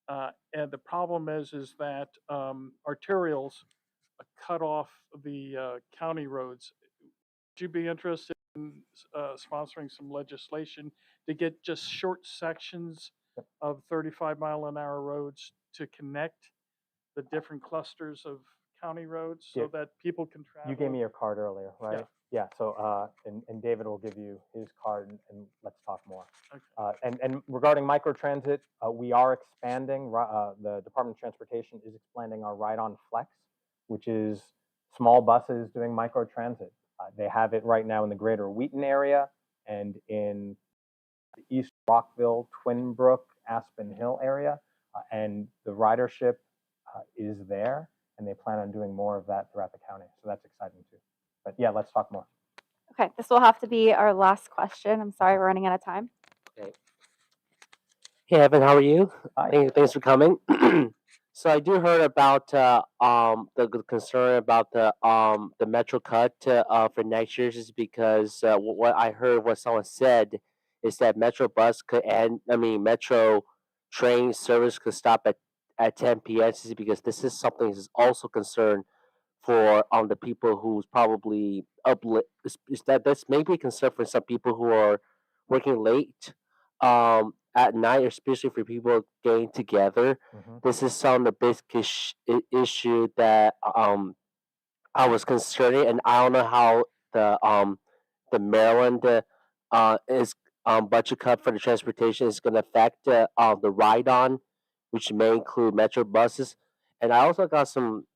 Speaker 5: And the problem is that arterials cut off the county roads. Would you be interested in sponsoring some legislation to get just short sections of 35-mile-an-hour roads to connect the different clusters of county roads so that people can travel?
Speaker 9: You gave me your card earlier, right? Yeah. So, and David will give you his card, and let's talk more.
Speaker 5: Okay.
Speaker 9: And regarding microtransit, we are expanding. The Department of Transportation is expanding our Ride On Flex, which is small buses doing microtransit. They have it right now in the greater Wheaton area and in the East Rockville, Twinbrook, Aspen Hill area. And the ridership is there, and they plan on doing more of that throughout the county. So that's exciting too. But yeah, let's talk more.
Speaker 1: Okay, this will have to be our last question. I'm sorry, we're running out of time.
Speaker 17: Okay. Hey Evan, how are you?
Speaker 9: Hi.
Speaker 17: Thanks for coming. So I do heard about the concern about the metro cut for next year, just because what I heard, what someone said, is that Metro bus could end. I mean, Metro train service could stop at 10 p.m. just because this is something that is also concern for the people who's probably up late. Is that's maybe a concern for some people who are working late at night, especially for people getting together.
Speaker 9: Mm-hmm.
Speaker 17: This is some of the basic issue that I was concerning, and I don't know how the Maryland is budget cut for the transportation is going to affect the ride on, which may include metro buses. And I also got some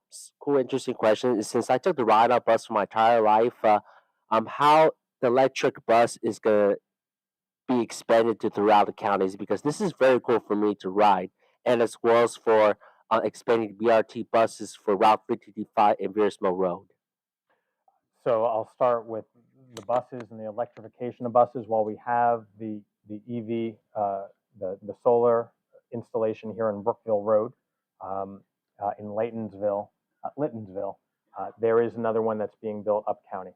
Speaker 17: cool, interesting questions. Since I took the ride on bus for my entire life, how the electric bus is going to be expanded to throughout the counties, because this is very cool for me to ride, and as well as for expanding BRT buses for Route 55 and Veersmill Road.
Speaker 9: So I'll start with the buses and the electrification of buses. While we have the EV, the solar installation here in Brookville Road, in Laytonsville, Littonsville, there is another one that's being built up county,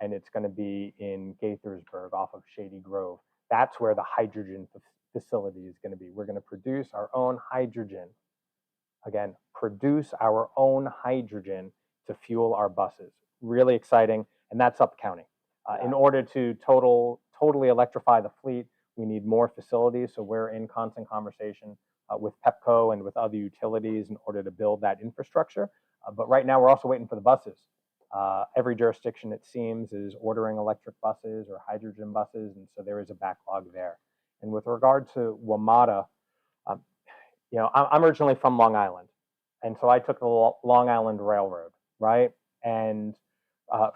Speaker 9: and it's going to be in Gaithersburg off of Shady Grove. That's where the hydrogen facility is going to be. We're going to produce our own hydrogen. Again, produce our own hydrogen to fuel our buses. Really exciting, and that's up county. In order to totally electrify the fleet, we need more facilities. So we're in constant conversation with Pepco and with other utilities in order to build that infrastructure. But right now, we're also waiting for the buses. Every jurisdiction, it seems, is ordering electric buses or hydrogen buses, and so there is a backlog there. And with regard to WMATA, you know, I'm originally from Long Island, and so I took the Long Island Railroad, right? And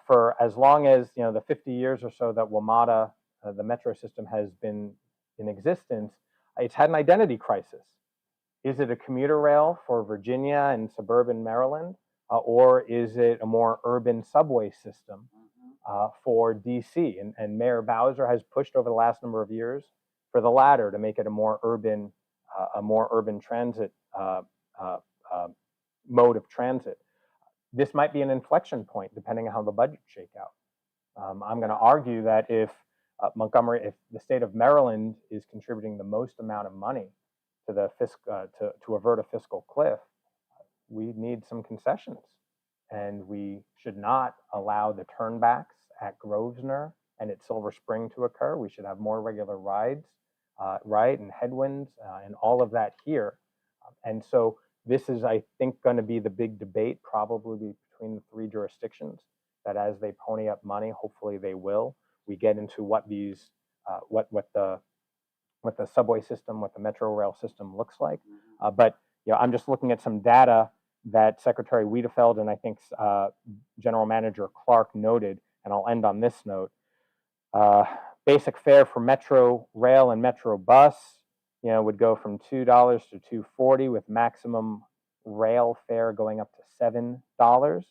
Speaker 9: for as long as, you know, the 50 years or so that WMATA, the metro system, has been in existence, it's had an identity crisis. Is it a commuter rail for Virginia and suburban Maryland, or is it a more urban subway system for DC? And Mayor Bowser has pushed over the last number of years for the latter, to make it a more urban transit mode of transit. This might be an inflection point depending on how the budgets shake out. I'm going to argue that if Montgomery, if the state of Maryland is contributing the most amount of money to the to avert a fiscal cliff, we need some concessions, and we should not allow the turnbacks at Grosvenor and at Silver Spring to occur. We should have more regular rides, right, and headwinds and all of that here. And so this is, I think, going to be the big debate probably between the three jurisdictions, that as they pony up money, hopefully they will, we get into what these, what the subway system, what the metro rail system looks like. But you know, I'm just looking at some data that Secretary Wiedefeld and I think General Manager Clark noted, and I'll end on this note. Basic fare for metro rail and metro bus, you know, would go from $2 to $2.40, with maximum rail fare going up to $7.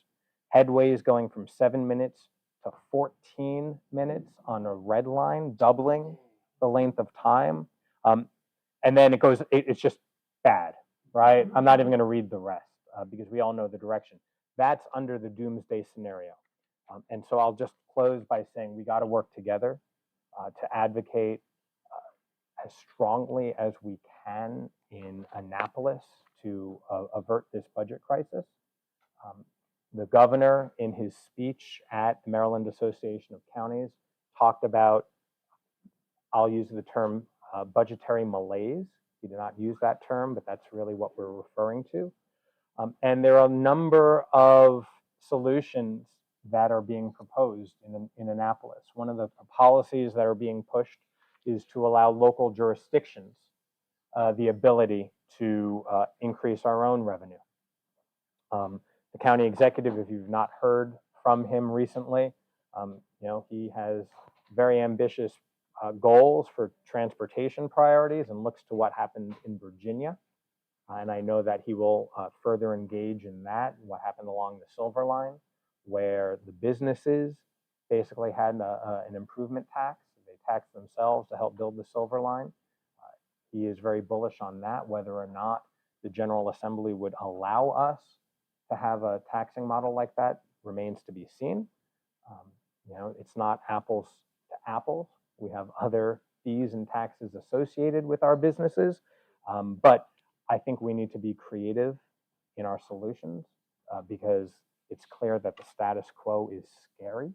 Speaker 9: Headways going from 7 minutes to 14 minutes on a red line, doubling the length of time. And then it goes, it's just bad, right? I'm not even going to read the rest because we all know the direction. That's under the doomsday scenario. And so I'll just close by saying we got to work together to advocate as strongly as we can in Annapolis to avert this budget crisis. The governor, in his speech at the Maryland Association of Counties, talked about, I'll use the term budgetary malaise. He did not use that term, but that's really what we're referring to. And there are a number of solutions that are being proposed in Annapolis. One of the policies that are being pushed is to allow local jurisdictions the ability to increase our own revenue. The county executive, if you've not heard from him recently, you know, he has very ambitious goals for transportation priorities and looks to what happened in Virginia. And I know that he will further engage in that, what happened along the Silver Line, where the businesses basically had an improvement tax. They taxed themselves to help build the Silver Line. He is very bullish on that. Whether or not the General Assembly would allow us to have a taxing model like that remains to be seen. You know, it's not apples to apples. We have other fees and taxes associated with our businesses, but I think we need to be creative in our solutions because it's clear that the status quo is scary,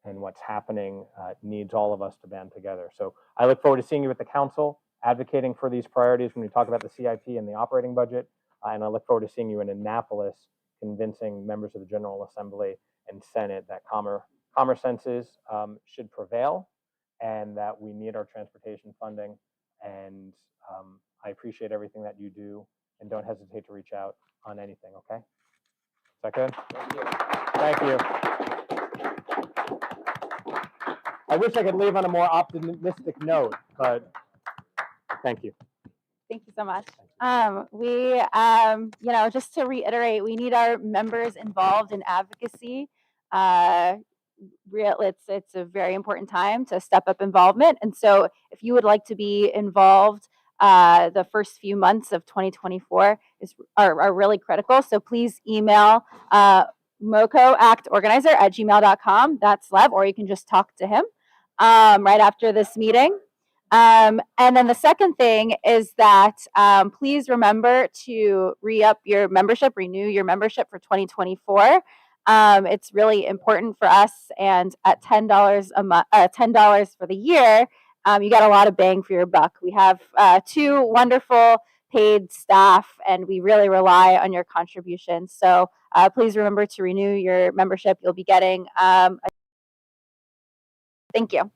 Speaker 9: and what's happening needs all of us to band together. So I look forward to seeing you at the council, advocating for these priorities when we talk about the CIP and the operating budget. And I look forward to seeing you in Annapolis, convincing members of the General Assembly and Senate that common senses should prevail, and that we need our transportation funding. And I appreciate everything that you do, and don't hesitate to reach out on anything, okay? Is that good? Thank you. Thank you. I wish I could leave on a more optimistic note, but thank you.
Speaker 1: Thank you so much. Just to reiterate, we need our members involved in advocacy. It's a very important time to step up involvement. And so if you would like to be involved, the first few months of 2024 are really critical. So please email MoCo@organizer@gmail.com. That's Lev, or you can just talk to him right after this meeting. And then the second thing is that please remember to re-up your membership, renew your membership for 2024. It's really important for us, and at $10 a month, $10 for the year, you get a lot of bang for your buck. We have 2 wonderful paid staff, and we really rely on your contributions. So please remember to renew your membership. You'll be getting. Thank you.